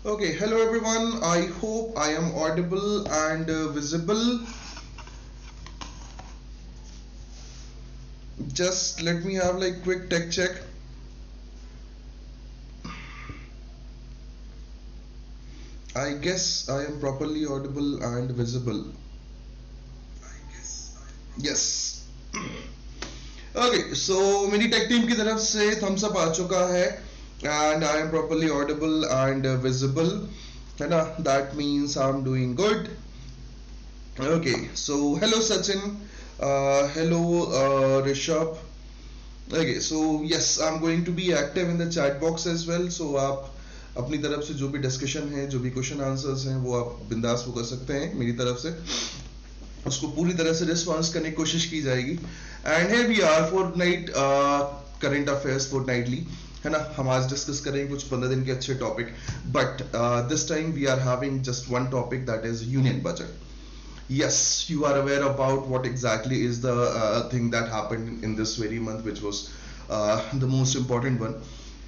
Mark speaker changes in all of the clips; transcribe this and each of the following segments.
Speaker 1: Okay, hello everyone. I hope I am audible and visible. Just let me have like quick tech check. I guess I am properly audible and visible. Yes. Okay, so मेरी tech team की तरफ से thumbs up आ चुका है and I am properly audible and visible. है ना? That means I'm doing good. Okay, so hello Sachin, hello Rishabh. Okay, so yes, I'm going to be active in the chat box as well. So आप अपनी तरफ से जो भी discussion है, जो भी क्वेश्चन आंसर्स हैं, वो आप बिंदास वो कर सकते हैं मेरी तरफ से. उसको पूरी तरह से रिस्पॉन्स करने की कोशिश की जाएगी. And here we are fortnight current affairs fortnightly, है ना. हम आज डिस्कस करेंगे कुछ 15 दिन के अच्छे topic, but this time we are having just one topic, that is union budget. Yes, you are aware about what exactly is the thing that happened in this very month, which was the most important one.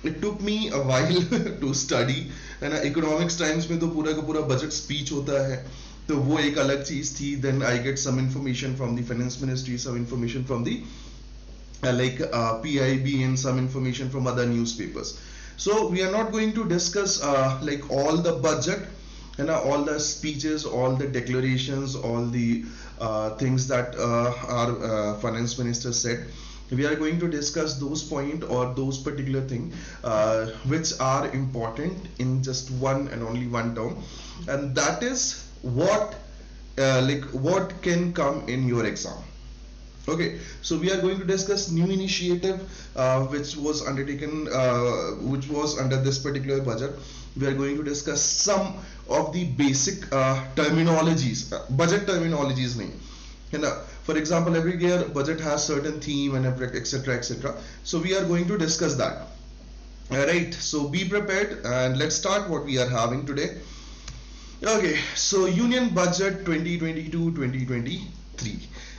Speaker 1: It took me a while to study, है ना. Economics times में तो पूरा का पूरा budget speech होता है, तो वो एक अलग चीज थी. Then I get some information from the finance ministry, some information from the PIB, and some information from other newspapers. So we are not going to discuss like all the budget and all the speeches, all the declarations, all the things that our finance minister said. We are going to discuss those point or those particular thing which are important in just one and only one term, and that is what what can come in your exam. Okay, so we are going to discuss new initiative which was undertaken, which was under this particular budget. We are going to discuss some of the basic terminologies, budget terminologies nahi, you know. For example, every year budget has certain theme and etc etc. So we are going to discuss that. Alright, so be prepared and let's start what we are having today. Okay, so Union Budget 2022-2023.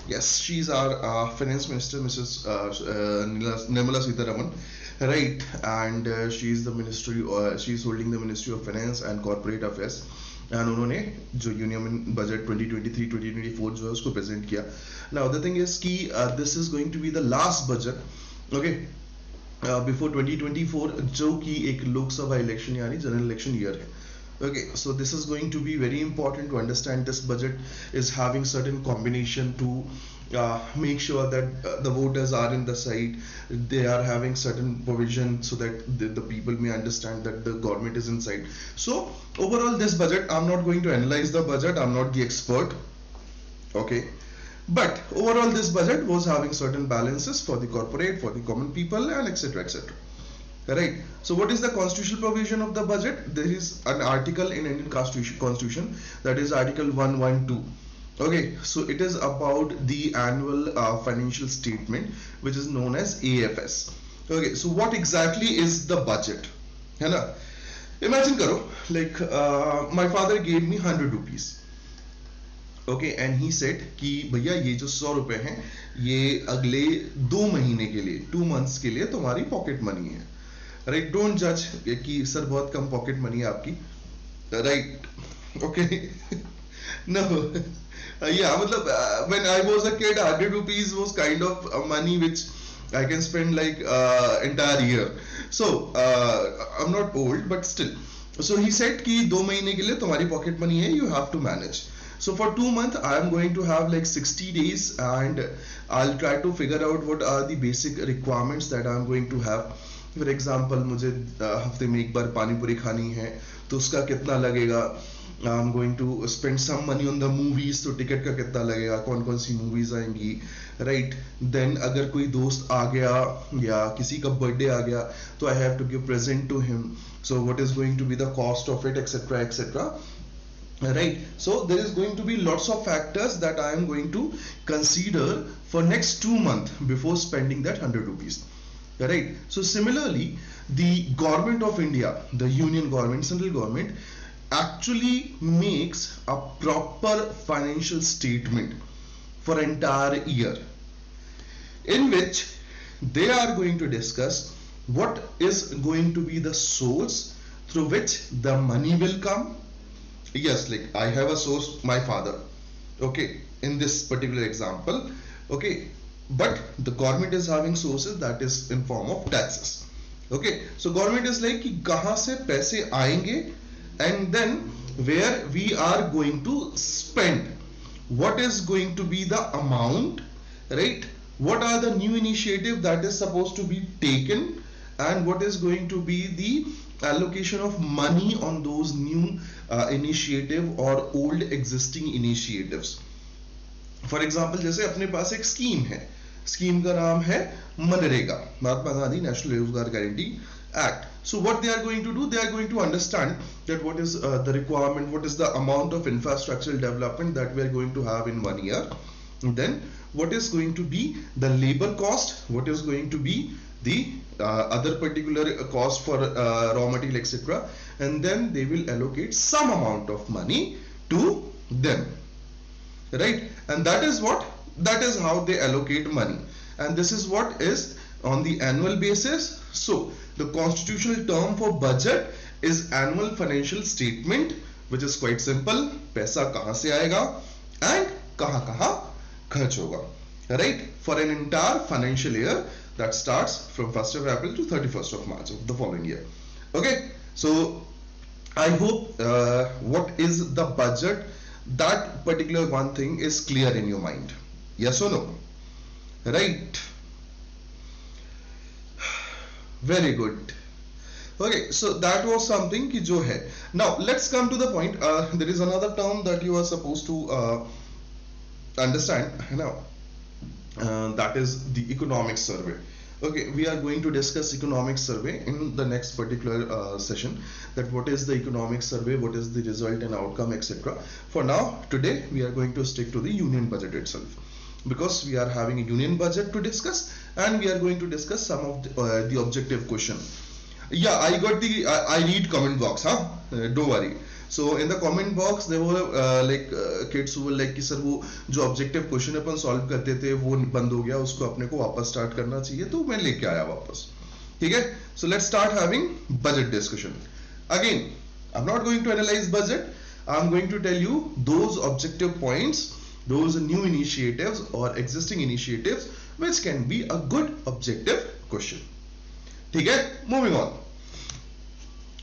Speaker 1: Yes, she's our finance minister, Mrs. Nirmala Sitharaman, right? And she's the ministry, she's holding the Ministry of Finance and Corporate Affairs. And उन्होंने जो union budget 2023-2024 जो है उसको present किया. Now the thing is कि this is going to be the last budget, okay, before 2024, जो कि एक लोकसभा इलेक्शन यानी जनरल इलेक्शन ईयर है. Okay, so this is going to be very important to understand. This budget is having certain combination to make sure that the voters are in the side. They are having certain provision so that the people may understand that the government is inside. So overall, this budget, I'm not going to analyze the budget. I'm not the expert. Okay, but overall, this budget was having certain balances for the corporate, for the common people, and etc etc. Right. So what is the constitutional provision of the budget? There is an article in Indian constitution, that is article 112. Okay, so it is about the annual financial statement, which is known as AFS. Okay, so what exactly is the budget, है ना. Imagine करो, like my father gave me 100 rupees. Okay, and he said कि भैया ये जो 100 रुपए हैं ये अगले 2 महीने के लिए, 2 months के लिए तुम्हारी पॉकेट मनी है. राइट, डोंट जज कि सर बहुत कम पॉकेट मनी है आपकी. Right, okay. नो, या मतलब when I was a kid 100 rupees was kind of money which I can spend like entire year. So I'm not old but still. So he said कि 2 महीने के लिए तुम्हारी pocket money है, you have to manage. So for 2 months I am going to have like 60 days and I'll try to figure out what are the basic requirements that I'm going to have. For example मुझे हफ्ते में एक बार पानी पूरी खानी है तो उसका कितना लगेगा. I am going to spend some money on the movies, तो टिकट का कितना लगेगा, कौन कौन सी मूवीज आएंगी. राइट, देन अगर कोई दोस्त आ गया या किसी का बर्थडे आ गया तो I have to give present to him. So what is going to be the cost of it etcetera etcetera. Right, so there is going to be lots of factors that I am going to consider for next 2 months before spending that 100 rupees. Right, so similarly the government of India, the union government, central government, actually makes a proper financial statement for entire year, in which they are going to discuss what is going to be the source through which the money will come. Yes, like I have a source, my father, okay, in this particular example, okay, but the government is having sources that is in form of taxes. Okay, so government is like कि कहाँ से पैसे आएंगे, and then where we are going to spend, what is going to be the amount, right? What are the new initiative that is supposed to be taken, and what is going to be the allocation of money on those new initiative or old existing initiatives. For example जैसे अपने पास एक scheme है, scheme का नाम है MNREGA, Mahatma Gandhi national रोजगार guarantee act. So what they are going to do, they are going to understand that what is the requirement, what is the amount of infrastructural development that we are going to have in 1 year, and then what is going to be the labor cost, what is going to be the other particular cost for raw material, etc., and then they will allocate some amount of money to them, right? And that is what, that is how they allocate money, and this is what is on the annual basis. So the constitutional term for budget is annual financial statement, which is quite simple. पैसा कहाँ से आएगा and कहाँ कहाँ खर्च होगा, right? For an entire financial year that starts from 1st of April to 31st of March of the following year. Okay, so I hope what is the budget, that particular one thing is clear in your mind. Yes or no? Right? Very good. Okay, so that was something ki jo hai. Now let's come to the point. There is another term that you are supposed to understand now. That is the economic survey. Okay, we are going to discuss economic survey in the next particular session, that what is the economic survey, what is the result and outcome, etc. For now, today we are going to stick to the union budget itself, because we are having a union budget to discuss, and we are going to discuss some of the objective question. Yeah, I got the I read comment box, huh? Don't worry. So in the comment box there were kids who were like कि sir वो जो objective question अपन solve करते थे वो बंद हो गया, उसको अपने को वापस start करना चाहिए, तो मैं लेके आया वापस. ठीक है? So let's start having budget discussion. Again, I'm not going to analyze budget. I'm going to tell you those objective points, those new initiatives or existing initiatives which can be a good objective question. ठीक है? Moving on.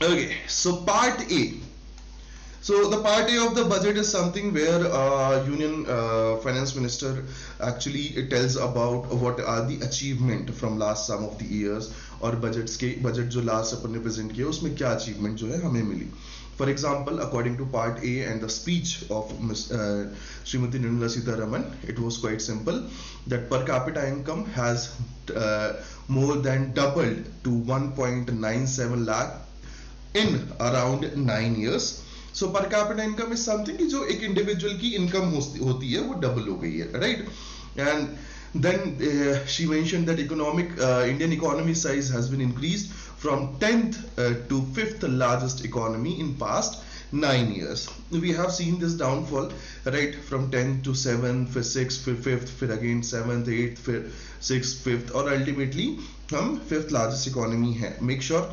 Speaker 1: Okay, so part A. So the part A of the budget is something where Union Finance Minister actually tells about what are the achievement from last some of the years, और budget जो last अपन ने present किया उसमें क्या achievement जो है हमें मिली. For example, according to part A and the speech of Srimati Nirmala Sitharaman, it was quite simple that per capita income has more than doubled to 1.97 lakh in around 9 years. So per capita income is something कि जो एक individual की income होती है वो double हो गई है, right? And then she mentioned that Indian economy size has been increased from 10th to 5th largest economy in past 9 years. We have seen this downfall, right, from 10th to 7th, 6th, 5th, फिर again 7th, 8th, 6th, 5th, और ultimately हम 5th largest economy हैं. Make sure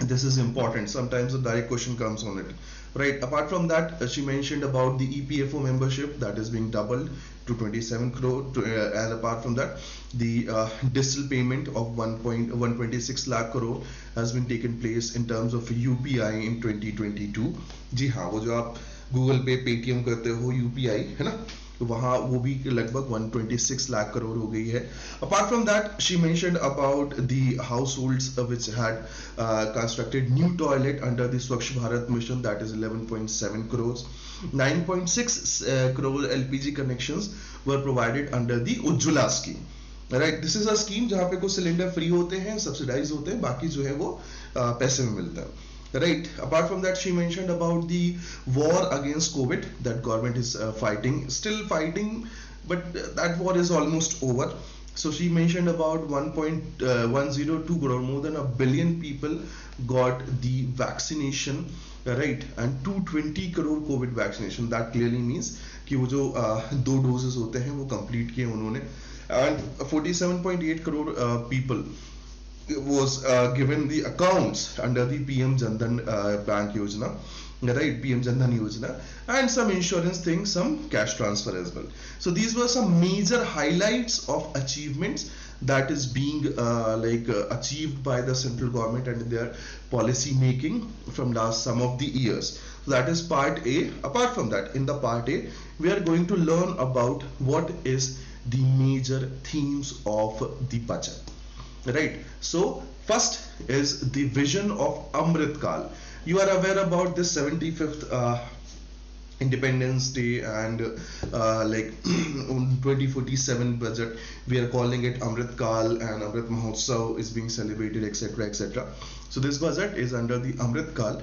Speaker 1: this is important. Sometimes a direct question comes on it, right? Apart from that, she mentioned about the EPFO membership that is being doubled to 27 crore and apart from that the digital payment of 1.126 lakh crore has been taken place in terms of UPI in 2022. जी हाँ, वो जो आप Google Pay, Paytm करते हो UPI है ना, वहाँ वो भी लगभग 126 लाख करोड़ हो गई है. Apart from that, she mentioned about the households which had constructed new toilet under the Swachh Bharat mission, that is 11.7 crores. 9.6 crore LPG connections were provided under the Ujjwala scheme. Right, this is a scheme जहाँ पे कुछ cylinder free होते हैं, subsidise होते हैं, बाकी जो है वो पैसे में मिलता है. Right. Apart from that, she mentioned about the war against COVID that government is still fighting, but that war is almost over. So she mentioned about 1.102 crore, more than 1 billion people got the vaccination, right? And 220 crore COVID vaccination. That clearly means कि वो जो 2 doses होते हैं वो complete किए उन्होंने, and 47.8 crore people was given the accounts under the PM Jandan Bank Yojana, right? PM Jandan Yojana, and some insurance things, some cash transfer as well. So these were some major highlights of achievements that is being achieved by the central government and their policy making from last some of the years. So that is part A. Apart from that, in the part A, we are going to learn about what is the major themes of the budget. Right. So first is the vision of Amrit Kal. You are aware about this 75th Independence Day and 2047 budget. We are calling it Amrit Kal, and Amrit Mahotsav is being celebrated, etc., etc. So this budget is under the Amrit Kal.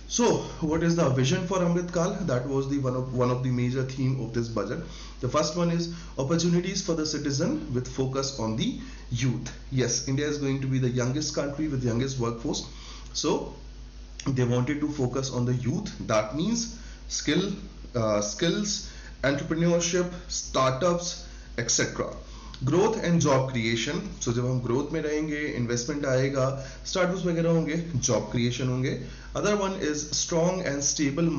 Speaker 1: So what is the vision for Amrit Kal? That was the one of the major theme of this budget. The first one is opportunities for the citizen with focus on the youth. Yes, India is going to be the youngest country with youngest workforce. So they wanted to focus on the youth. That means skills, entrepreneurship, startups, etc. Growth and job creation. So जब हम growth में रहेंगे, investment आएगा, startups वगैरह होंगे, job creation होंगे. Other one is strong and stable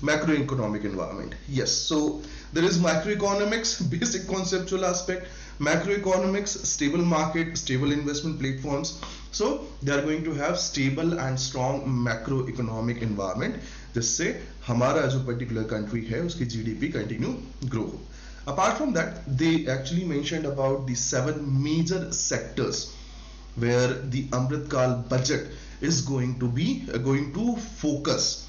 Speaker 1: macroeconomic environment. Yes, so there is macroeconomics, basic conceptual aspect, macroeconomics, stable market, stable investment platforms. So they are going to have stable and strong macroeconomic environment जिससे हमारा जो particular country है उसकी GDP continue grow. Apart from that, they actually mentioned about the 7 major sectors where the Amrit Kal budget is going to focus,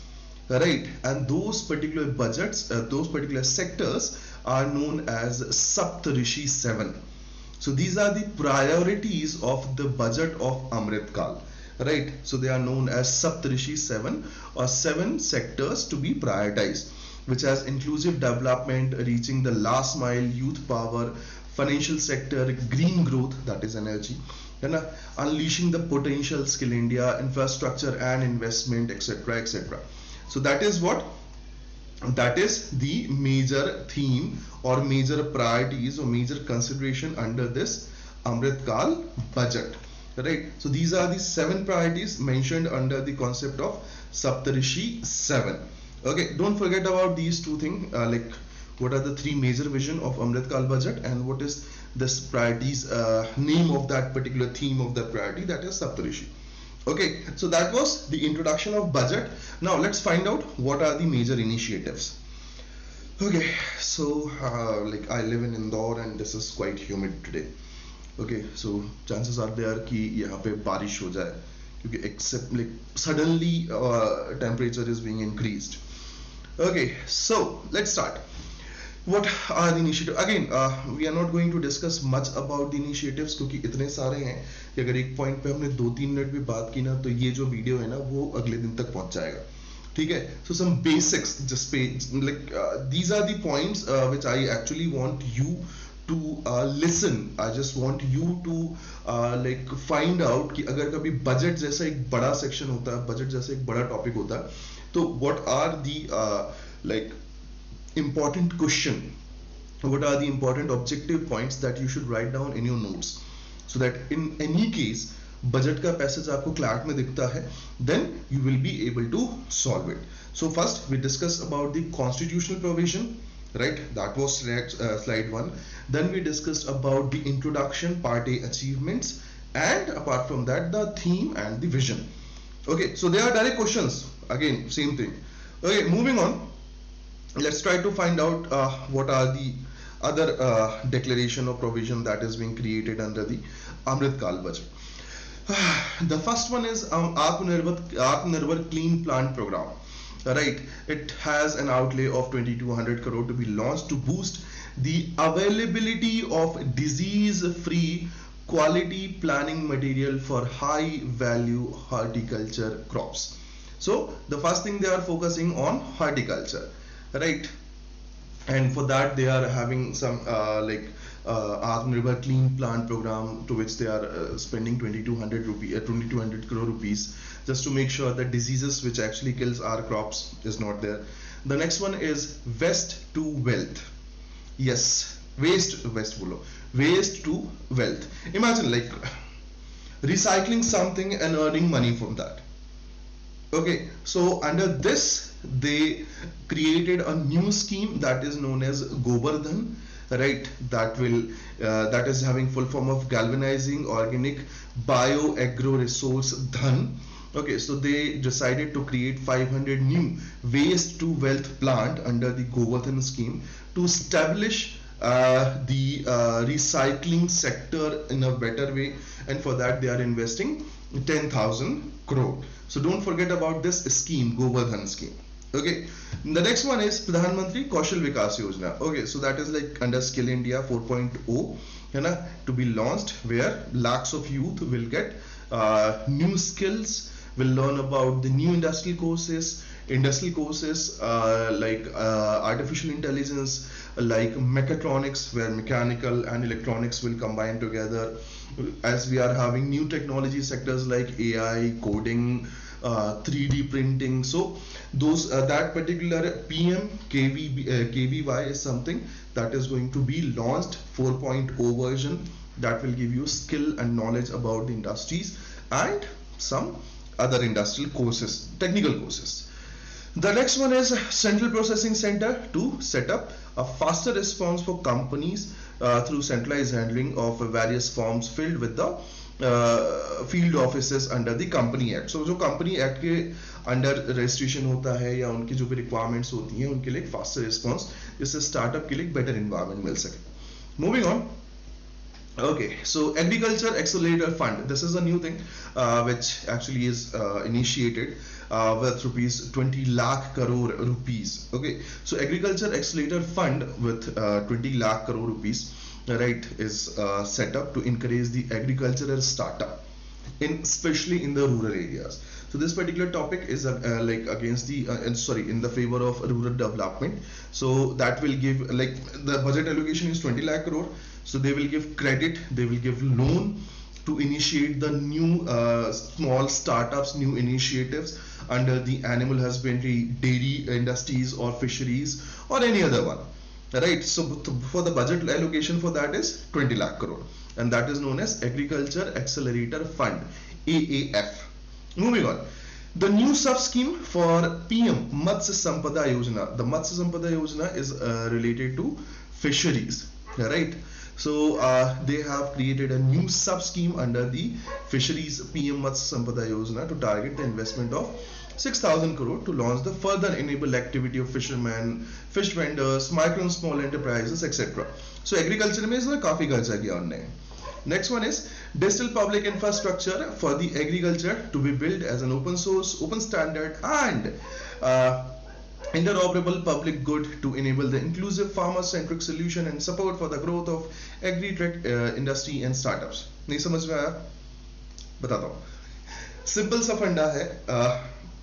Speaker 1: right? And those particular budgets, those particular sectors are known as Saptarishi 7. So these are the priorities of the budget of Amrit Kal, right? So they are known as Saptarishi 7, or 7 sectors to be prioritized, which has inclusive development, reaching the last mile, youth power, financial sector, green growth, that is energy, and unleashing the potential, skill India, infrastructure and investment, etc., etc. So that is the major theme or major priorities or major consideration under this Amrit Kal budget, right? So these are the 7 priorities mentioned under the concept of Saptarishi 7. Okay, don't forget about these two things, like what are the 3 major vision of Amrit Kal budget and what is this priorities, name of that particular theme of that priority, that is Saptarishi. Okay, so that was the introduction of budget. Now let's find out what are the major initiatives. Okay, so like I live in Indore and this is quite humid today. Okay, so chances are there कि यहाँ पे बारिश हो जाए क्योंकि except like suddenly temperature is being increased. Okay, so let's start. What are the initiatives? Again, we are not going to discuss much about the initiatives क्योंकि इतने सारे हैं कि अगर एक पॉइंट पे हमने 2-3 मिनट भी बात की ना तो ये जो वीडियो है ना वो अगले दिन तक पहुंच जाएगा. ठीक है? So some basics, just like these are the points which I actually want you to listen. I just want you to like find out कि अगर कभी बजट जैसा एक बड़ा सेक्शन होता है, बजट जैसा एक बड़ा टॉपिक होता है, तो what are the like important question, what are the important objective points that you should write down in your notes, so that in any case budget का पैसेज आपको क्लैट में दिखता है, then you will be able to solve it. So first we discuss about the constitutional provision, right? That was slide 1. Then we discussed about the introduction, part A, achievements, and apart from that the theme and the vision. Okay, so there are direct questions. Again, same thing. Okay, moving on, let's try to find out what are the other declaration or provision that is being created under the Amrit Kal budget. The first one is Atmanirbhar Clean Plant Program. Right, it has an outlay of 2200 crore to be launched to boost the availability of disease-free quality planting material for high value horticulture crops. So the first thing they are focusing on horticulture, right? And for that they are having some Atmanirbhar Clean Plant Program, to which they are spending 2200 crore rupees just to make sure that diseases which actually kills our crops is not there. The next one is waste to wealth. Yes, waste bolo. waste to wealth. Imagine like recycling something and earning money from that. Okay, so under this they created a new scheme that is known as Govardhan, right? That is having full form of galvanizing organic bio agro resource dhan. Okay, so they decided to create 500 new waste to wealth plant under the Govardhan scheme to establish the recycling sector in a better way, and for that they are investing 10,000 crore. So don't forget about this scheme, Govardhan scheme. Okay, the next one is Pradhan Mantri Kaushal Vikas Yojana. Okay, so that is like under Skill India 4.0, to be launched, where lakhs of youth will get new skills, will learn about the new industrial courses like artificial intelligence, like mechatronics, where mechanical and electronics will combine together, as we are having new technology sectors like AI, coding, 3D printing. So those that particular KVY is something that is going to be launched 4.0 version, that will give you skill and knowledge about the industries and some other industrial courses, technical courses. The next one is Central Processing Center to set up a faster response for companies through centralized handling of various forms filled with the field offices under the Company Act. So जो Company Act के under registration होता है या उनकी जो भी requirements होती हैं उनके लिए फास्टर रिस्पॉन्स, जिससे स्टार्टअप के लिए बेटर इन्वायरमेंट मिल सके. Moving on. Okay, so Agriculture Accelerator Fund. This is a new thing which actually is initiated with rupees 20 lakh crore rupees. Okay, so Agriculture Accelerator Fund with 20 lakh crore rupees, right, is set up to encourage the agricultural startup, especially in the rural areas. So this particular topic is like against the in the favor of rural development. So that will give, like, the budget allocation is 20 lakh crore. So they will give credit, they will give loan to initiate the new small startups, new initiatives under the animal husbandry, dairy industries or fisheries or any other one. Right, so for the budget allocation for that is 20 lakh crore, and that is known as Agriculture Accelerator Fund, AAF. Moving on, the new sub scheme for PM Matsya Sampada Yojana. The Matsya Sampada Yojana is related to fisheries, right? So they have created a new sub scheme under the fisheries PM Matsya Sampada Yojana to target the investment of 6,000 crore to launch the further enable activity of fishermen, fish vendors, micro and small enterprises, etc. So agriculture में इसमें काफी खर्चा किया उन्होंने. Next one is digital public infrastructure for the agriculture to be built as an open source, open standard and interoperable public good to enable the inclusive farmer-centric solution and support for the growth of agri-tech industry and startups. नहीं समझ में आया? बताता हूँ. Simple सा फंडा है.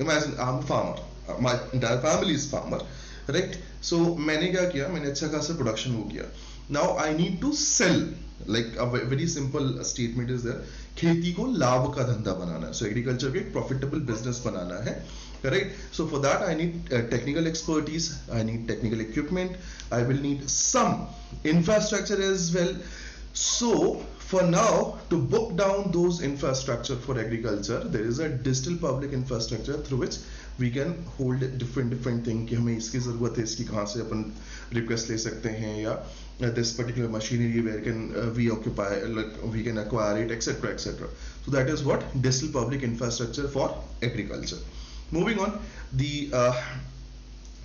Speaker 1: Imagine I'm a farmer. My entire family is farmer, right? So मैंने क्या किया? मैंने अच्छा खासा production हो किया. Now I need to sell. Like a very simple statement is there. खेती को लाभ का धंधा बनाना है. So agriculture को एक profitable business बनाना है. Right? So for that I need technical expertise. I need technical equipment. I will need some infrastructure as well. So for now, to book down those infrastructure for agriculture, there is a digital public infrastructure through which we can hold different thing कि हमें इसकी ज़रूरत है, इसकी कहाँ से अपन request ले सकते हैं, या this particular machinery where can we occupy, like we can acquire it, etc, etc. So that is what digital public infrastructure for agriculture. Moving on, the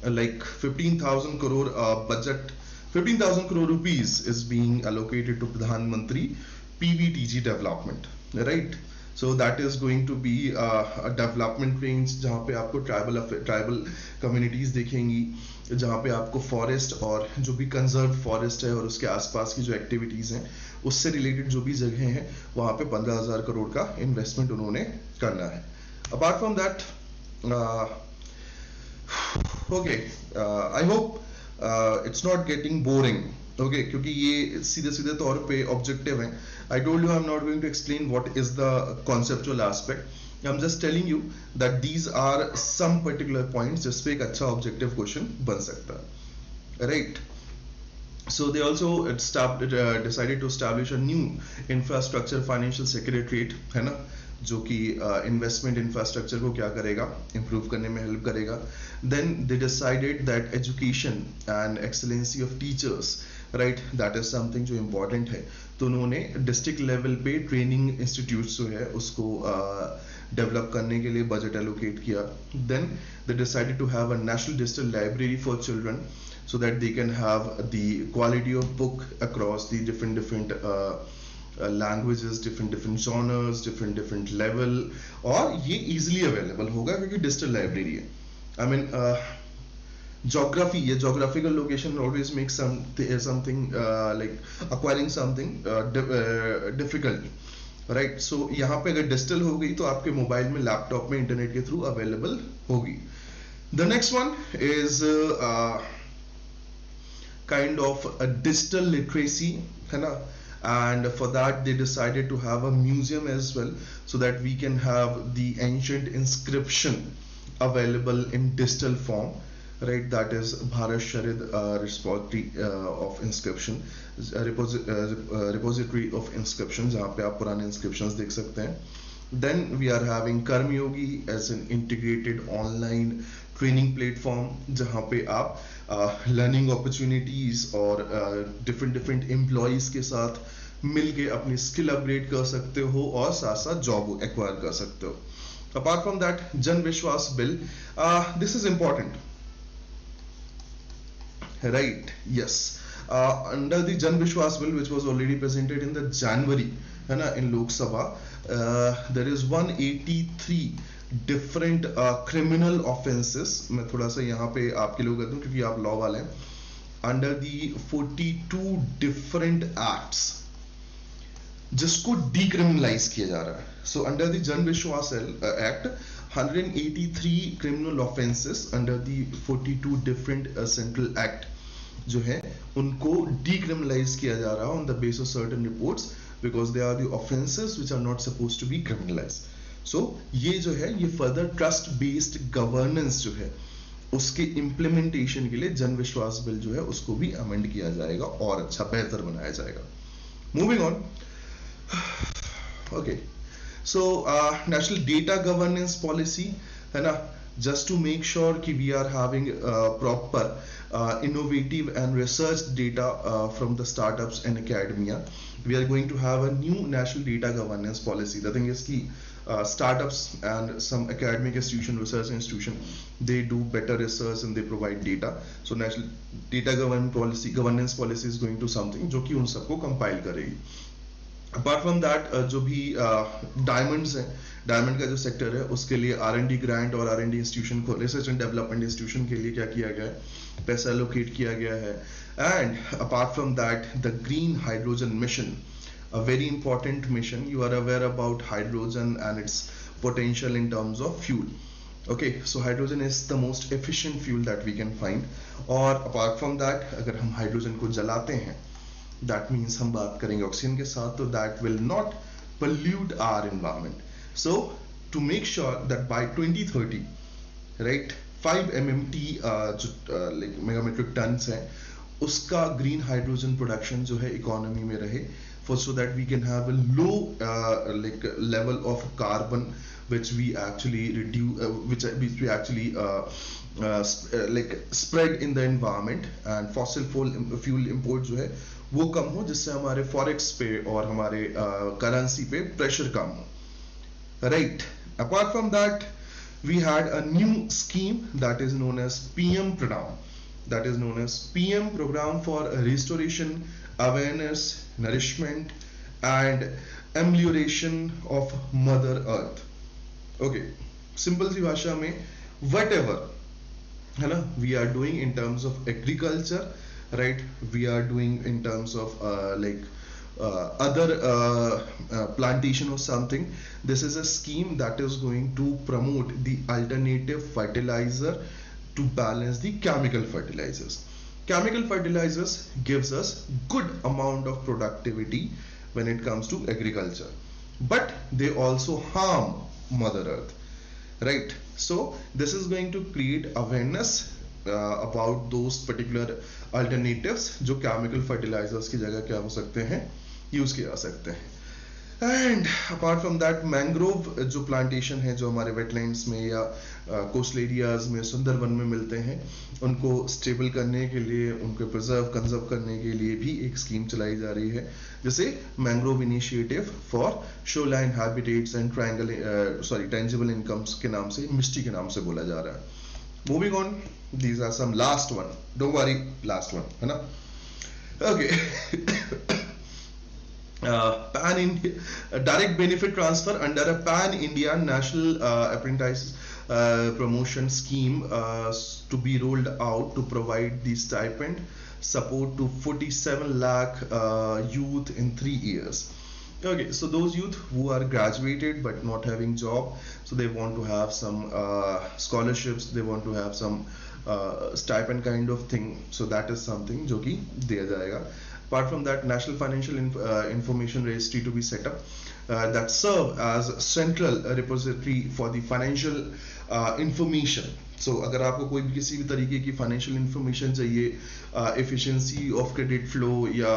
Speaker 1: like 15,000 crore budget, 15,000 crore rupees is being allocated to Pradhan Mantri PVTG development, right? So that is going to be a development range जहाँ पे आपको tribal communities दिखेंगी, जहाँ पे आपको forest और जो भी conserved forest है और उसके आसपास की जो activities हैं उससे related जो भी जगह हैं वहाँ पे 15,000 करोड़ का investment उन्होंने करना है. Apart from that, okay, I hope it's not getting boring. Okay, क्योंकि ये सीधे तौर पे ऑब्जेक्टिव हैं. I told you I'm not going to explain what is the conceptual aspect. I'm just telling you that these are some particular points जिस पे एक अच्छा ऑब्जेक्टिव क्वेश्चन बन सकता है, right? So they also decided to establish a new infrastructure financial secretariat, है ना, जो कि इन्वेस्टमेंट इंफ्रास्ट्रक्चर को क्या करेगा, इम्प्रूव करने में हेल्प करेगा. Then they decided that education and excellency of teachers, right, that is something जो इम्पोर्टेंट है. तो उन्होंने डिस्ट्रिक्ट लेवल पे ट्रेनिंग इंस्टीट्यूट्स जो है उसको डेवलप करने के लिए बजट एलोकेट किया. Then they decided to have a national digital library for children, so that they can have the quality of book across the different languages, different genres, different level, और ये easily available होगा क्योंकि digital library है. I mean geography, ये geographical location always makes something like acquiring something difficult, right? So यहाँ पे अगर digital हो गई तो आपके मोबाइल में, लैपटॉप में, इंटरनेट के थ्रू अवेलेबल होगी. The next one is kind of a digital literacy, है ना, and for that they decided to have a museum as well, so that we can have the ancient inscription available in digital form, right? That is Bharat Sharid repository of inscription, repository of inscriptions, जहाँ पे आप पुराने inscriptions देख सकते हैं. Then we are having Karmyogi as an integrated online training platform, जहाँ पे आप लर्निंग अपॉर्चुनिटीज और डिफरेंट एम्प्लॉयज के साथ मिलके अपनी स्किल अपग्रेड कर सकते हो और साथ साथ जॉब एक्वायर कर सकते हो. Apart from that, Jan Vishwas bill, this is important, right? Yes, under the Jan Vishwas bill which was already presented in the January, है ना, in Lok Sabha, there is 183 different criminal offences. मैं थोड़ा सा यहाँ पे आपके लिए कर दूं क्योंकि आप लॉ वाले हैं. अंडर दी 42 डिफरेंट एक्ट्स जिसको डीक्रिमिनलाइज किया जा रहा है. So under the Jan Vishwas act 183 criminal offences under the 42 different central act जो है उनको डीक्रिमिनलाइज किया जा रहा है on the base of certain reports, because they are the offences which are not supposed to be criminalised. So ये जो है, ये फर्दर ट्रस्ट बेस्ड गवर्नेंस जो है उसके इम्प्लीमेंटेशन के लिए जन विश्वास बिल जो है उसको भी अमेंड किया जाएगा और अच्छा बेहतर बनाया जाएगा. Moving on, okay, so national data governance policy, है ना, just to make sure कि we are having proper innovative and research data from the startups and academia. We are going to have a new national data governance policy. The thing is कि startups and some academic institution, research institution, they do better research and they provide data. So national data governance policy is going to something जो कि उन सबको compile करेगी. Apart from that, जो भी diamonds हैं, diamond का जो सेक्टर है उसके लिए R&D ग्रांट और R&D इंस्टीट्यूशन को, रिसर्च एंड डेवलपमेंट इंस्टीट्यूशन के लिए क्या किया गया है, पैसा एलोकेट किया गया है. And apart from that, the green hydrogen mission, a very important mission. You are aware about hydrogen and its potential in terms of fuel. Okay, so hydrogen is the most efficient fuel that we can find. और apart from that, अगर हम hydrogen को जलाते हैं, that means हम बात करेंगे oxygen के साथ, तो that will not pollute our environment. So to make sure that by 2030, right, 5 MMT like megametric tons है, उसका ग्रीन हाइड्रोजन प्रोडक्शन जो है इकोनॉमी में रहे, for so that we can have a low like level of carbon which we actually reduce, which we actually like spread in the environment, and fossil fuel import जो है वो कम हो, जिससे हमारे फॉरेक्स पे और हमारे करेंसी पे प्रेशर कम हो, right? Apart from that, we had a new scheme that is known as PM program, that is known as PM program for restoration, awareness, nourishment and amelioration of mother earth. Okay, simple सी भाषा में, whatever, है ना, we are doing in terms of agriculture, right, we are doing in terms of like other plantation or something, this is a scheme that is going to promote the alternative fertilizer to balance the chemical fertilizers. Chemical fertilizers gives us good amount of productivity when it comes to agriculture, but they also harm mother earth, right? So this is going to create awareness about those particular alternatives जो chemical fertilizers की जगह क्या हो सकते हैं, use किए जा सकते हैं. And apart from that mangrove जो प्लांटेशन है जो हमारे वेटलैंड्स में या कोस्टल एरियाज में सुंदरवन में मिलते हैं, उनको स्टेबल करने के लिए, उनको प्रिजर्व कंजर्व करने के लिए भी एक स्कीम चलाई जा रही है जिसे mangrove initiative for shoreline habitats and triangle tangible incomes के नाम से, मिस्टी के नाम से बोला जा रहा है. Moving on, these are some last one, don't worry, last one है ना. Okay. Direct benefit transfer under a pan-India national apprentice promotion scheme to be rolled out to provide the stipend support to 47 lakh youth in 3 years. Okay, so those youth who are graduated but not having job, so they want to have some scholarships, they want to have some stipend kind of thing, so that is something जो कि दिया जाएगा. Apart from that, National Financial Information Registry to be set up that serve as central repository for the financial information. So अगर आपको कोई भी किसी भी तरीके की financial information चाहिए, efficiency of credit flow या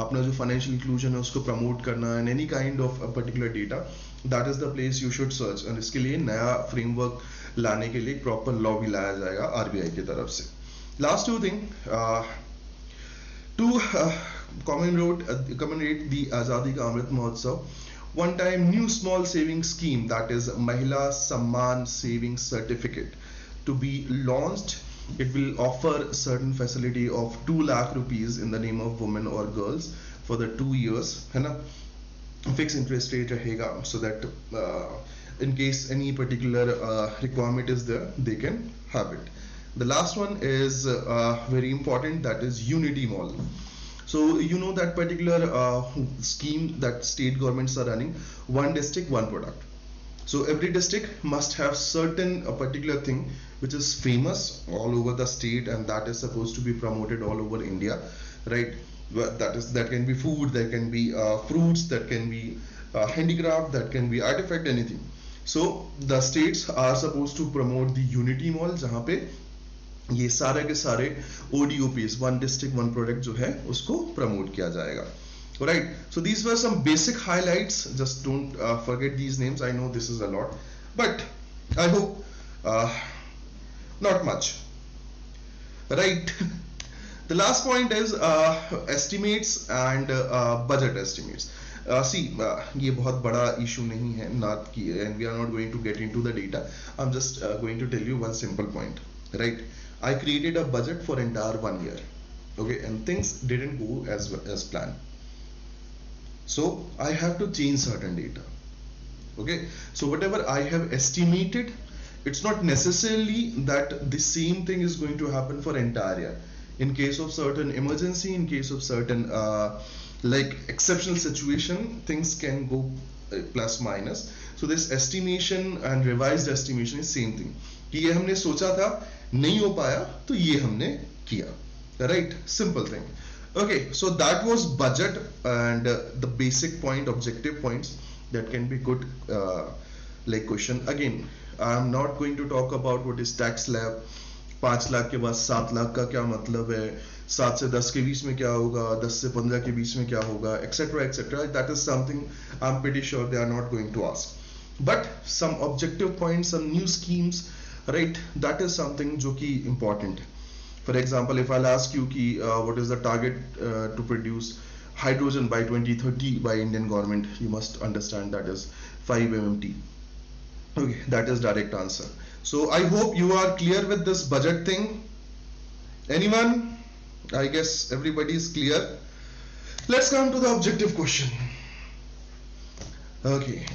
Speaker 1: अपना जो financial inclusion है उसको promote करना, and any kind of a particular data, that is the place you should search. and इसके लिए नया framework लाने के लिए proper law भी लाया जाएगा RBI की तरफ से. Last two thing, to commemorate the Azadi Ka Amrit Mahotsav, one time new small saving scheme, that is Mahila Samman Savings Certificate, to be launched. It will offer certain facility of 2 lakh rupees in the name of women or girls for the 2 years, है ना. Fixed interest rate रहेगा, so that in case any particular requirement is there, they can have it. The last one is very important, that is Unity Mall. So you know that particular scheme that state governments are running, one district, one product. So every district must have certain a particular thing which is famous all over the state, and that is supposed to be promoted all over India, right? That can be food, that can be fruits, that can be handicraft, that can be artifact, anything. So the states are supposed to promote the Unity Mall, जहाँ पे ये सारे के सारे ODOPs, one district one product जो है उसको promote किया जाएगा. Right, so these were some basic highlights. Just don't forget these names. I know this is a lot, but I hope not much. Right. The last point is estimates and budget estimates. See, ये बहुत बड़ा issue नहीं है, not की, and we are not going to get into the data. I'm just going to tell you one simple point. Right. I created a budget for entire 1 year, okay, and things didn't go as planned. So I have to change certain data. Okay, so whatever I have estimated, it's not necessarily that the same thing is going to happen for entire year. In case of certain emergency, in case of certain like exceptional situation, things can go plus minus. So this estimation and revised estimation is same thing. कि ये हमने सोचा था, नहीं हो पाया, तो ये हमने किया. Right, simple thing. Okay, so that was budget and the basic point, objective points that can be good like question. Again, I am not going to talk about what is tax slab. 5 lakh के बाद 7 लाख का क्या मतलब है, 7 से 10 के बीच में क्या होगा, 10 से 15 के बीच में क्या होगा, etc etc. That is something I'm pretty sure they are not going to ask. But some objective points, some new schemes, right, that is something जो कि important है. For example, if I'll ask you कि what is the target to produce hydrogen by 2030 by Indian government, you must understand that is 5 MMT. Okay, that is direct answer. So I hope you are clear with this budget thing. Anyone? I guess everybody is clear. Let's come to the objective question. Okay.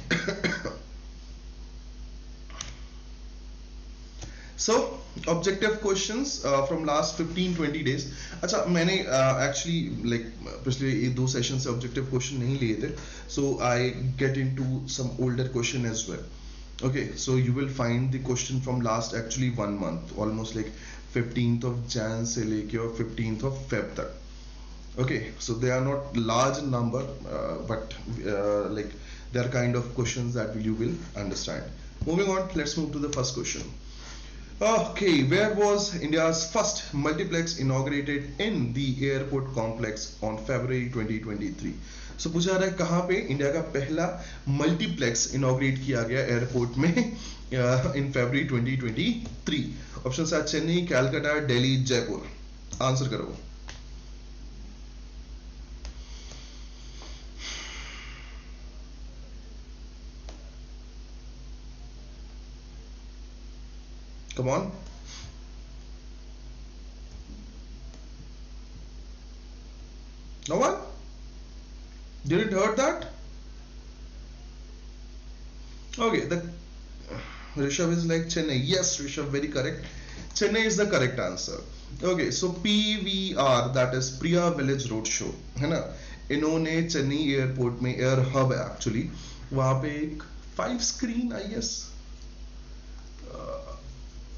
Speaker 1: So objective questions from last 15-20 days. अच्छा, मैंने actually like पिछले 2 sessions से objective question नहीं लिए थे, so I get into some older question as well. Okay, so you will find the question from last actually 1 month, almost like 15th of Jan से लेके और 15th of Feb तक. Okay, so they are not large number, but like they are kind of questions that you will understand. Moving on, let's move to the first question. Okay, where was India's first multiplex inaugurated in the airport complex on February 2023? So पूछा रहा है कहाँ पे India का पहला multiplex inaugurate किया गया airport में in February 2023. Options are Chennai, Calcutta, Delhi, Jaipur. Answer करो. Come on. No one? Didn't heard that? Okay, the Rishabh is like Chennai. Yes, Rishabh, very correct. Chennai is the correct answer. Okay, so PVR, that is Priya Village Roadshow, है ना. इन्होंने Chennai airport में air hub है actually, वहाँ पे एक 5 screen I guess,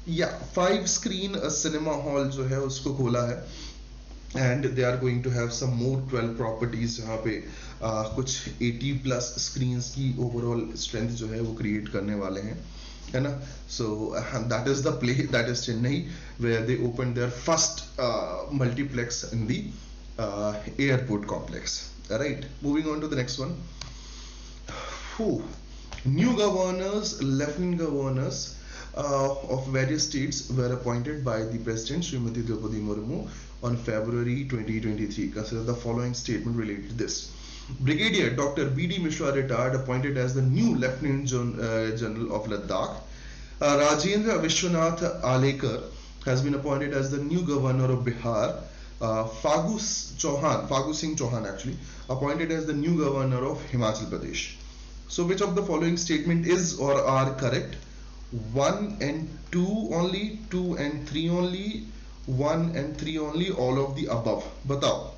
Speaker 1: या 5 screen cinema hall जो है उसको खोला है. And they are going to have some more 12 properties जहाँ पे कुछ 80 प्लस स्क्रीन्स की ओवरऑल स्ट्रेंथ जो है वो क्रिएट करने वाले हैं, है ना. So that is the play, that is Chennai, where they open their first multiplex in the airport complex. Right, moving on to the next one. New governors, lieutenant governors of various states were appointed by the President Srimati Draupadi Murmu on February 2023. Consider the following statement related to this. Brigadier Dr. B.D. Mishra, retired, appointed as the new Lieutenant General of Ladakh. Rajendra Vishwanath Alekar has been appointed as the new Governor of Bihar. Fagu Singh Chauhan actually appointed as the new Governor of Himachal Pradesh. So which of the following statement is or are correct? 1 and 2 only, 2 and 3 only, 1 and 3 only, all of the above. बताओ.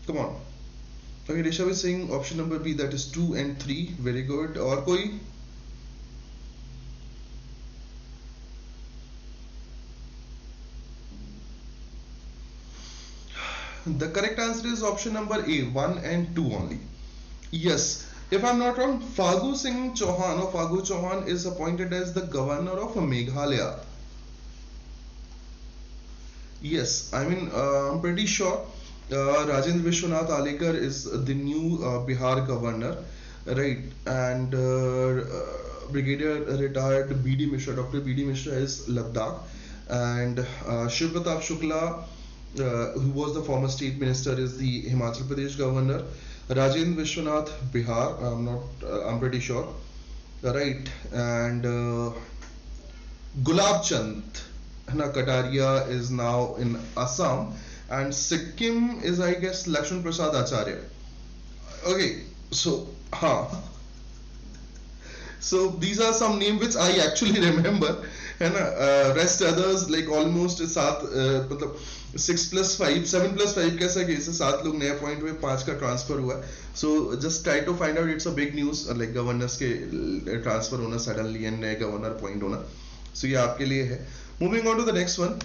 Speaker 1: Come on. Okay, Rishabh is saying option number B, that is 2 and 3. Very good. और कोई? The correct answer is option number A, 1 and 2 only. Yes, if I'm not wrong, Fagu Singh Chauhan or Fagu Chauhan is appointed as the Governor of Meghalaya. Yes, I mean I'm pretty sure Rajendra Vishwanath Alekar is the new Bihar governor, right? And Brigadier retired B.D. Mishra, Dr. B.D. Mishra is Ladakh, and Shiv Pratap Shukla, who was the former state minister, is the Himachal Pradesh governor. Rajendra Vishwanath Bihar, I'm pretty sure, right? And Gulab Chand Kataria is now in Assam. And Sikkim is, I guess, Lakshman Prasad Acharya. Okay, so so these are some names which I actually remember, and rest others like almost 6 plus 5, 7 plus 5 कैसा case है, 7 लोग नए point हुए, 5 का transfer हुआ. So just try to find out. It's a big news, like governors के transfer होना suddenly and नए गवर्नर पॉइंट होना. So ये आपके लिए है. Moving on to the next one.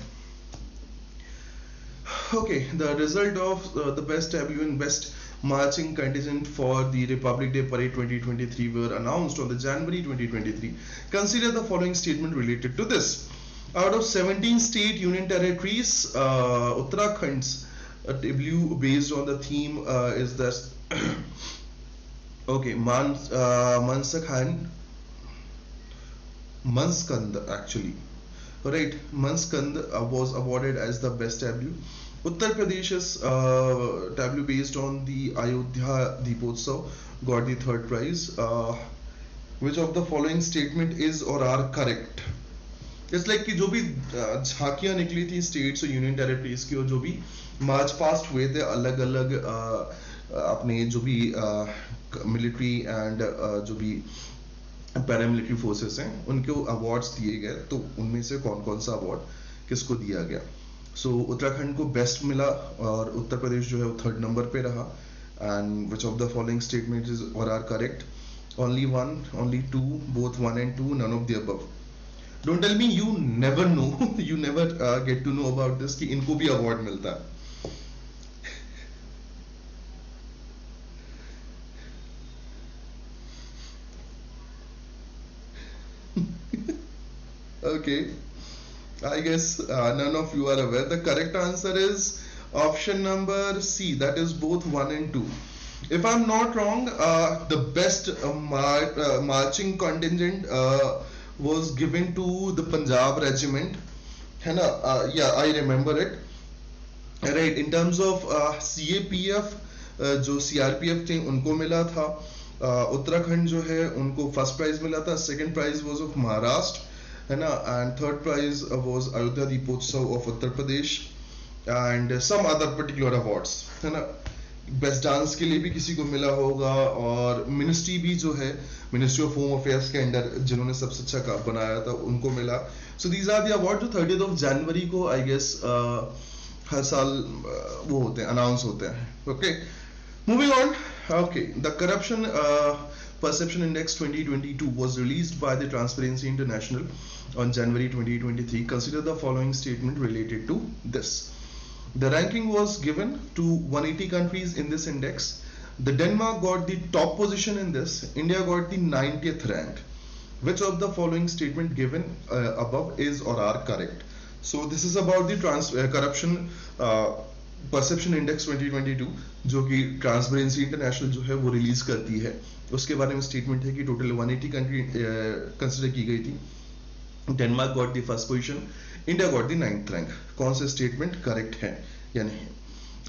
Speaker 1: Okay, the result of the best tableau and best marching contingent for the Republic Day Parade 2023 were announced on the January 2023. Consider the following statement related to this. Out of 17 state union territories, Uttarakhand's tableau based on the theme is this. Okay, Manskand actually. Right, Manskand was awarded as the best tableau. Uttar Pradesh's tableau based on the Ayodhya Deepotsav got the third prize. Which of the following statement is or are correct? It's like कि जो भी झांकियां निकली थी states और union territories की, और जो भी मार्च पास्ट हुए थे अलग अलग अपने जो भी मिलिट्री एंड जो भी पैरामिलिट्री फोर्सेस हैं उनको अवार्ड्स दिए गए, तो उनमें से कौन कौन सा अवार्ड किसको दिया गया. सो उत्तराखंड को बेस्ट मिला और उत्तर प्रदेश जो है वो थर्ड नंबर पे रहा. And which of the following statement is और are correct? Only 1, only 2, both 1 and 2, none of the above. Don't tell me you never know, you never get to know about this कि इनको भी award मिलता है. Okay, I guess none of you are aware. The correct answer is option number C, that is both 1 and 2. If I'm not wrong, the best marching contingent was given to the Punjab regiment. है ना? Yeah, I remember it. Right, in terms of CAPF, जो CRPF थे उनको मिला था. उत्तराखंड जो है उनको फर्स्ट प्राइज मिला था. Second prize was of Maharashtra, है ना, and third prize was Ayodhya Deepotsav of Uttar Pradesh and some other particular awards, है ना. बेस्ट डांस के लिए भी किसी को मिला होगा, और मिनिस्ट्री भी जो है, मिनिस्ट्री ऑफ होम अफेयर्स के अंडर जिन्होंने सबसे अच्छा काम बनाया था उनको मिला. So these are the award जो 30th of January को आई गेस हर साल वो होते हैं, अनाउंस होते हैं. Okay, moving on. Okay, the corruption perception index 2022 was released by the Transparency International on January 2023. Consider the following statement related to this. The ranking was given to 180 countries in this index. The Denmark got the top position in this. India got the 90th rank. Which of the following statement given above is or are correct? So this is about the corruption perception index 2022 जो कि transparency international जो है वो release करती है. उसके बारे में स्टेटमेंट है कि टोटल 180 कंट्री कंसिडर की गई थी. Denmark got the first position, India got the 9th rank. कौन से स्टेटमेंट करेक्ट है या नहीं?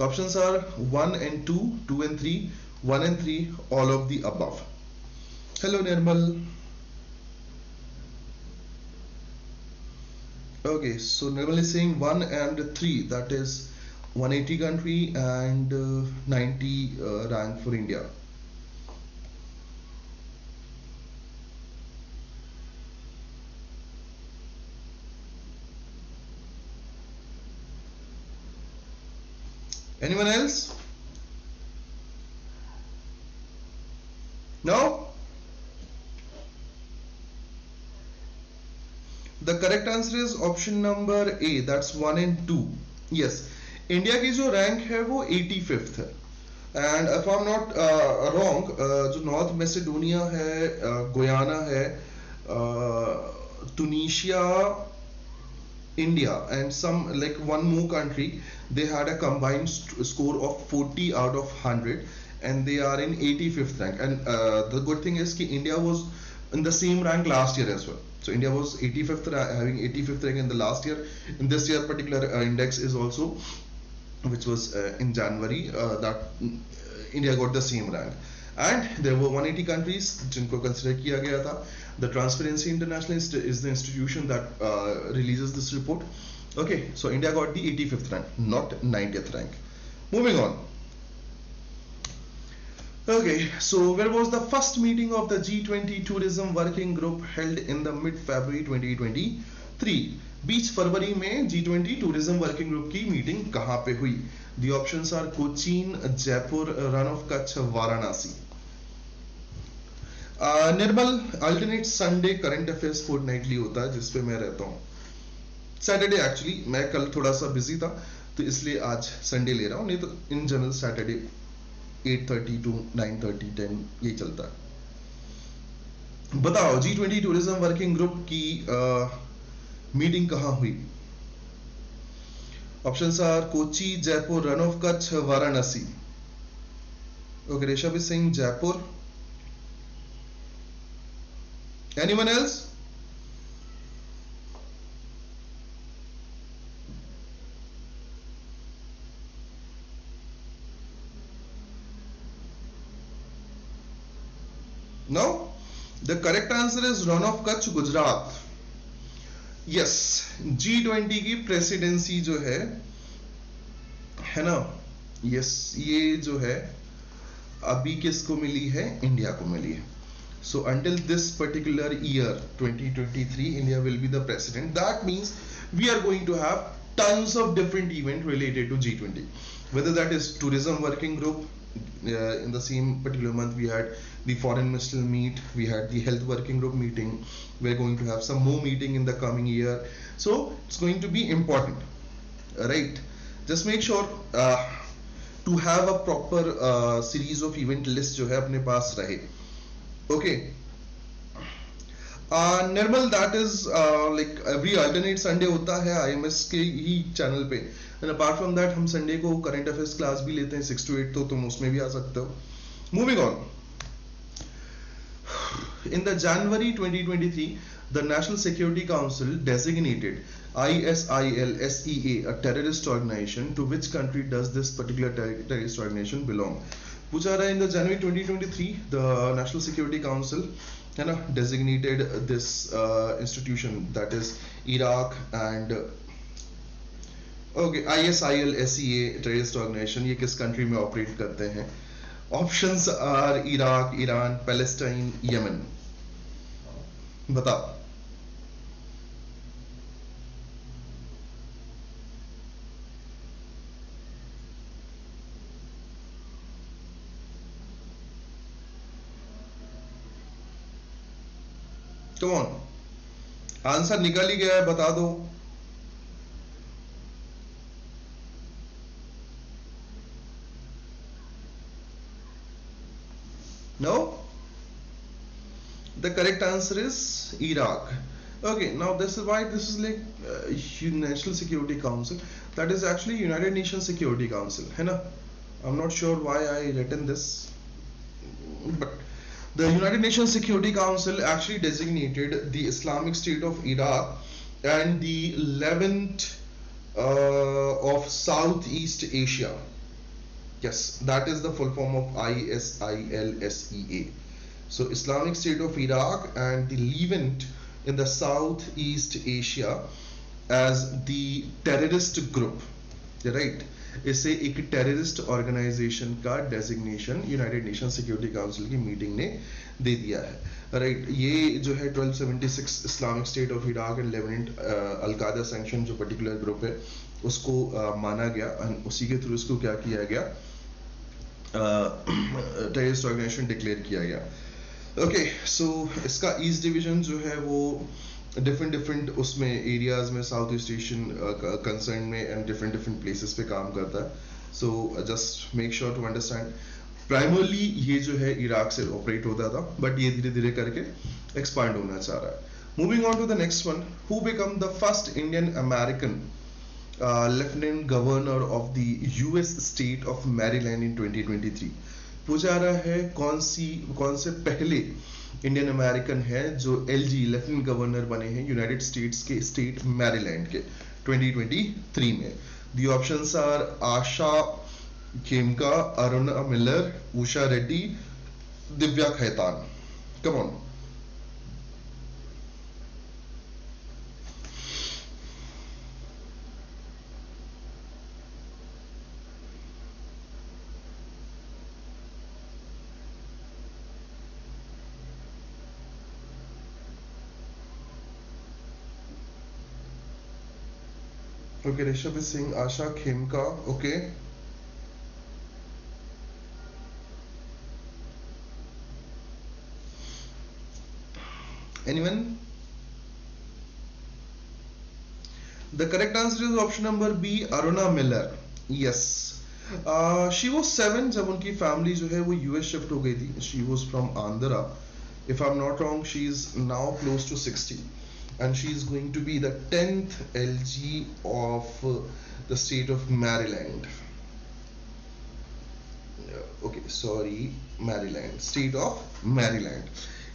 Speaker 1: Options are 1 and 2, 2 and 3, 1 and 3, all of the above. Hello Nirmal. Okay, so Nirmal is saying 1 and 3, that is 180 country and 90 rank for India. Anyone else? No? The correct answer is option number A, that's 1 and 2. Yes, India की जो rank है वो 85th है. And if I am not wrong, जो North Macedonia है, Guyana है, तुनिशिया, India and some like one more country, they had a combined score of 40 out of 100 and they are in 85th rank. And the good thing is that India was in the same rank last year as well. So India was 85th, having 85th rank in the last year. In this year particular index is also, which was in January, that India got the same rank. And there were 180 countries जिनको consider किया गया था. The Transparency International is the institution that releases this report. Okay, so India got the 85th rank, not 90th rank. Moving on. Okay, so where was the first meeting of the G20 Tourism Working Group held in the mid-February 2023? बीच फरवरी में G20 Tourism Working Group की meeting कहाँ पे हुई? The options are Cochin, Jaipur, run of Kutch, Varanasi. Nirmal, alternate Sunday current affairs fortnightly होता है जिसपे मैं रहता हूँ. सैटरडे एक्चुअली मैं कल थोड़ा सा बिजी था तो इसलिए आज संडे ले रहा हूँ, नहीं तो इन जनरल सैटरडे 8:30 to 9:30 10 यही चलता है. बताओ G20 टूरिज्म वर्किंग ग्रुप की मीटिंग कहाँ हुई? Options are Kochi, Jaipur, run of Kutch, Varanasi. Okay, Rishabh is saying Jaipur. Anyone else? No? The correct answer is Run of Kutch, Gujarat. Yes, G20 की प्रेसिडेंसी जो है ना, yes, ये जो है अभी किसको मिली है? इंडिया को मिली है. So until this particular year 2023, India will be the president. That means we are going to have tons of different events related to G20. Whether that is tourism working group, in the same particular month we had the foreign ministerial meet, we had the health working group meeting. We're going to have some more meeting in the coming year. So it's going to be important, right? Just make sure to have a proper series of event list जो है अपने पास रहे. Okay, Nirmal, that is like every alternate Sunday होता है IMS के ही channel पे, and apart from that हम Sunday को करंट अफेयर्स क्लास भी लेते हैं 6 to 8, तो तुम उसमें भी आ सकते हो. Moving on. In the January 2023, the National Security Council designated ISIL-SEA a terrorist organization. To which country does this particular terrorist organization belong? पूछा रहा है, in the January 2023, the National Security Council है ना designated this institution, that is Iraq and okay, ISIL-SEA terrorist organization, ये किस country में operate करते हैं? Options are Iraq, Iran, Palestine, Yemen. बताओ. Come on. आंसर निकल ही गया है, बता दो. No? The correct answer is Iraq. Okay, now this is why this is like National Security Council. That is actually United Nations Security Council, है ना? I'm not sure why I written this, but the United Nations Security Council actually designated the Islamic State of Iraq and the Levant of Southeast Asia. Yes, that is the full form of ISIL-SEA. So Islamic State of Iraq and the Levant in the Southeast Asia as the terrorist group, right? इसे एक terrorist organisation का designation United nation security council की meeting ने दे दिया है, right? ये जो है 1276 Islamic state of Iraq and Levant al Qaeda sanction जो पर्टिकुलर ग्रुप है उसको माना गया, और उसी के थ्रू इसको क्या किया गया, टेररिस्ट ऑर्गेनाइजेशन डिक्लेयर किया गया. ओके, सो इसका ईस्ट डिवीजन जो है वो डिफरेंट उसमें एरियाज में साउथ ईस्ट एशियन कंसर्न में एंड डिफरेंट प्लेसेस पे काम करता है. So just make sure to understand, primarily ये जो है इराक से ऑपरेट होता था, बट ये धीरे धीरे करके एक्सपांड होना चाह रहा है. Moving on to the next one, who become the first Indian American lieutenant governor of the US state of Maryland in 2023. पूछा रहा है कौन से पहले इंडियन अमेरिकन है जो एलजी लेफ्टिनेंट गवर्नर बने हैं यूनाइटेड स्टेट्स के स्टेट मैरीलैंड के 2023 में. The options are Asha Khemka, Aruna Miller, Usha Reddy, Divya Khaitan. Come on. Okay, Rishabh is saying Asha Khemka. Okay. Anyone? The correct answer is option number B, Aruna Miller. Yes. She was 7 जब उनकी family जो है वो US shift हो गई थी. She was from Andhra. If I'm not wrong, she is now close to 60. And she is going to be the 10th LG of the state of Maryland. Okay, sorry, Maryland, state of Maryland.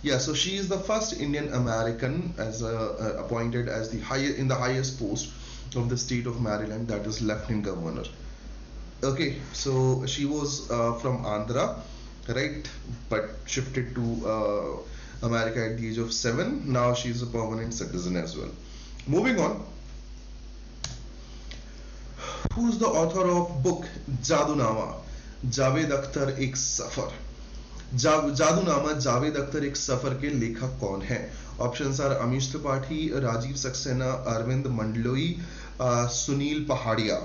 Speaker 1: Yeah, so she is the first Indian American as appointed as the highest post of the state of Maryland, that is lieutenant governor. Okay, so she was from Andhra, right, but shifted to America at the age of 7. Now she is a permanent citizen as well. Moving on. Who's the author of book Jadunama? Javed Akhtar एक सफर. जादूनामा जावेद अख्तर एक सफर के लेखक कौन है? Options are Amish Tripathi, Rajiv Saxena, Arvind Mandloi, Sunil Pahadia.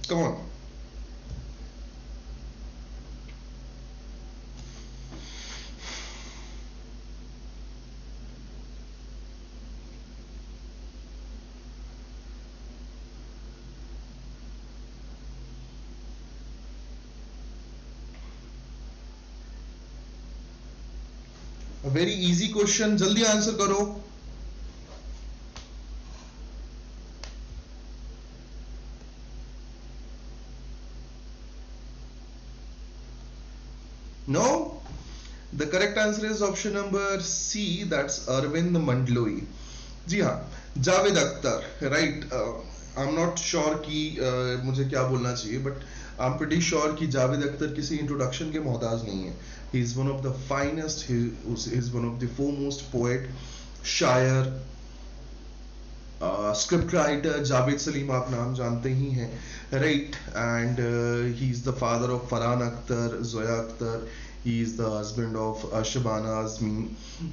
Speaker 1: Come on. Very easy question, जल्दी answer करो. No? The correct answer is option number C, that's Arvind Mandloi. जी हाँ, Javed Akhtar, right. I am not sure कि मुझे क्या बोलना चाहिए, but I am pretty sure कि जावेद अख्तर किसी इंट्रोडक्शन के मोहताज नहीं है. He is one of the finest, he is one of the foremost poet, शायर, स्क्रिप्ट राइटर. जावेद सलीम आप नाम जानते ही हैं, right. And he is the father of Farhan Akhtar, Zoya Akhtar. He is the husband of Shabana Azmi,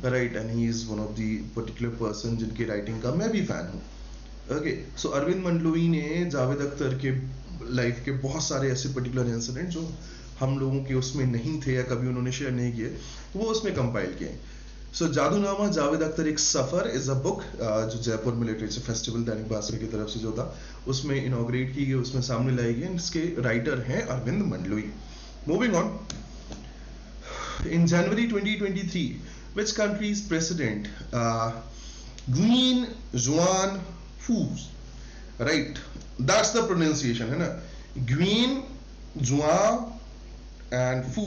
Speaker 1: right, and he is one of the particular person जिनके writing का मैं भी fan हूँ. ओके, सो अरविंद मंडलोई ने जावेद अख्तर के लाइफ के बहुत सारे ऐसे पर्टिकुलर इंसिडेंट जो हम लोगों के उसमें नहीं थे या कभी उन्होंने शेयर नहीं किए, वो उसमें कंपाइल किए. सो जादूनामा जावेद अख्तर एक सफ़र इज़ अ बुक जो जयपुर में लिटरेचर फेस्टिवल दैनिक भास्कर की तरफ से जो था उसमें इनॉग्रेट की गई, उसमें सामने लाई गई. इसके राइटर हैं Arvind Mandloi. Moving on. In January 2023, which country's president Nguyen Xuan Phu, right, that's the pronunciation है ना, Nguyen Xuan and Phu,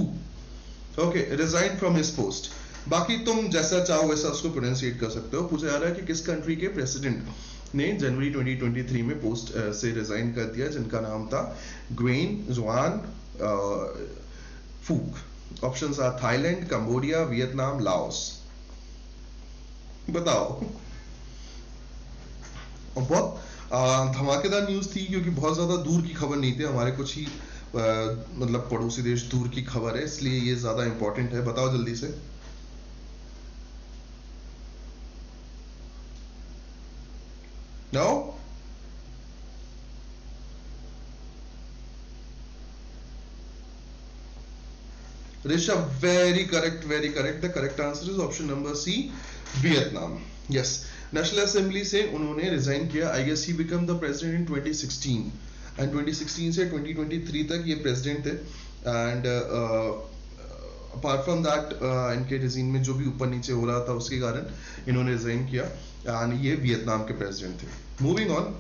Speaker 1: okay, resigned from his post. बाकी तुम जैसा चाहो वैसा उसको प्रोनाउंसिएट कर सकते हो. पूछा जा रहा है कि किस कंट्री के प्रेसिडेंट ने जनवरी 2023 में पोस्ट से रिजाइन कर दिया, जिनका नाम था Nguyen Xuan Phuc. Options are Thailand, Cambodia, Vietnam, Laos. बताओ. और बहुत धमाकेदार न्यूज थी क्योंकि बहुत ज्यादा दूर की खबर नहीं थी, हमारे कुछ ही मतलब पड़ोसी देश दूर की खबर है, इसलिए ये ज्यादा इंपॉर्टेंट है. बताओ जल्दी से. No? Rishabh, very correct, very correct. The correct answer is option number C, Vietnam. Yes, National Assembly से उन्होंने रिजाइन किया. I guess he became the president in 2016 and 2016 से 2023 तक ये प्रेसिडेंट थे. एंड अपार्ट फ्रॉम दैट इनके रिजीन में जो भी ऊपर नीचे हो रहा था उसके कारण इन्होंने रिजाइन किया एंड ये वियतनाम के प्रेसिडेंट थे. Moving on.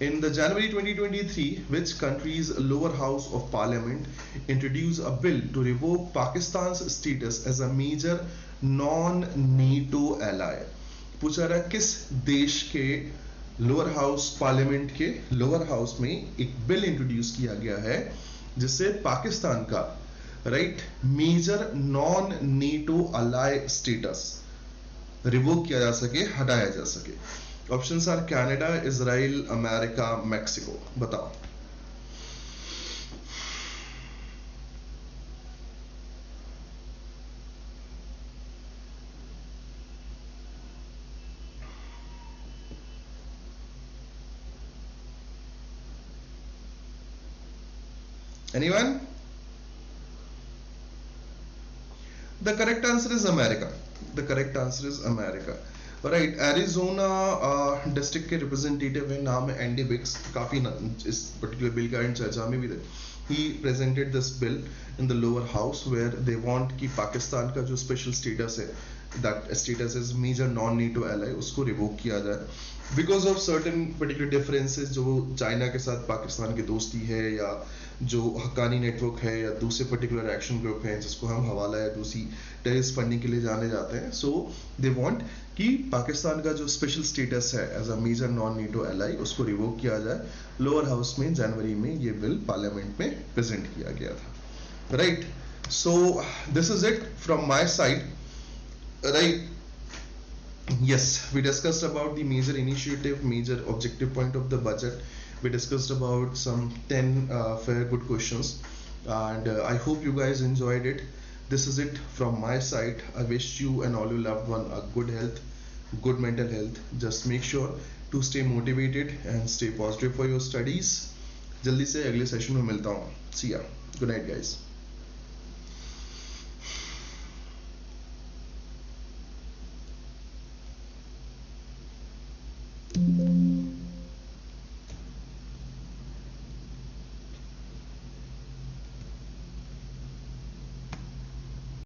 Speaker 1: In the January 2023, which country's lower house of parliament introduced a bill to revoke Pakistan's status as a major non-NATO ally? पूछा रहा किस देश के लोअर हाउस पार्लियामेंट के लोअर हाउस में एक बिल इंट्रोड्यूस किया गया है जिससे पाकिस्तान का right major non NATO ally status revoke किया जा सके, हटाया जा सके. Options are Canada, Israel, America, Mexico. बताओ. Anyone? The correct answer is America. The correct answer is America. Right. Arizona district के रिप्रेजेंटेटिव है, नाम है एंडी बिक्स. काफी इस पर्टिकुलर बिल का चर्चा में भी थे. He presented this bill in the lower house where they want कि पाकिस्तान का जो स्पेशल स्टेटस है, that status is major non NATO ally, उसको रिवोक किया जाए because of certain particular differences जो चाइना के साथ पाकिस्तान की दोस्ती है, या जो हक्कानी नेटवर्क है, या दूसरे पर्टिकुलर एक्शन ग्रुप हैं जिसको हम हवाला या दूसरी टेररिस्ट फंडिंग के लिए जाने जाते हैं. सो दे वांट कि पाकिस्तान का जो स्पेशल स्टेटस है as a major non NATO ally उसको रिवोक किया जाए. लोअर हाउस में जनवरी में ये बिल पार्लियामेंट में प्रेजेंट किया गया था. Right. So this is it from my side. Right. Yes, we discussed about the major initiative, major objective point of the budget. We discussed about some 10 fair good questions, and I hope you guys enjoyed it. This is it from my side. I wish you and all your loved one a good health, good mental health. Just make sure to stay motivated and stay positive for your studies. जल्दी से अगले session में मिलता हूँ. See ya. Good night guys.